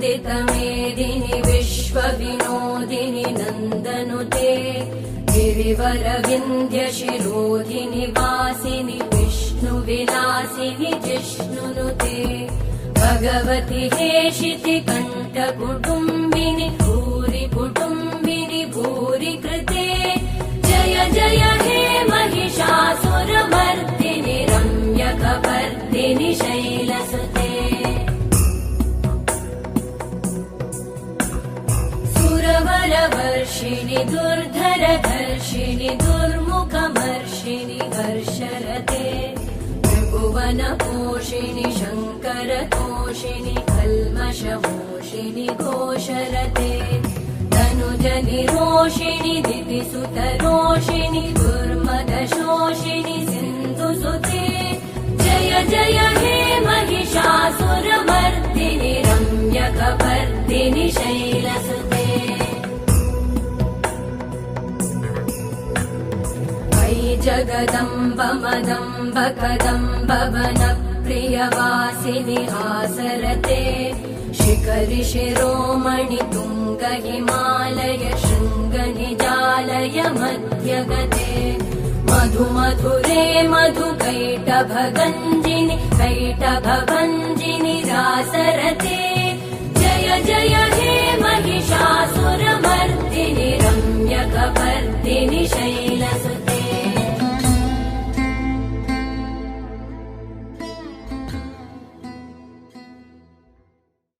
वन्दितमेदिनि विश्वविनोदिनि नन्दनुते गिरिवरविन्ध्यशिरोधिनि वासिनि विष्णुविलासिनि जिष्णुनुते भगवति हेशिति कण्ठकुटुम्बिनि भूरि कुटुम्बिनि भूरि कृते जय जय हे महिषासुरमर्दिनि रम्यकपर्दिनि शैलसुते सुरवरवर्षिणि दुर्धरधर्षिणि दुर्मुखमर्षिणि हर्षरते त्रिभुवनपोषिणि शङ्करतोषिणि कल्मषमोषिणि घोषरते तनुजनिरोषिणि दितिसुतरोषिणि दुर्मदशोषिणि सिन्धुसुते जय जय हे महिषासुरमर्दिनि रम्यकपर्दिनि शैलसुते जगदम्ब मदम्ब कदम्ब वनप्रियवासिनि आसरते शिखरि शिरोमणि तुङ्ग हिमालय शृङ्ग निजालय मध्यगते मधु मधुरे मधु कैटभगञ्जिनि कैटभभञ्जिनि रासरते जय जय हे महिषासुरमर्दिनि रम्यकपर्दिनि शैलसुते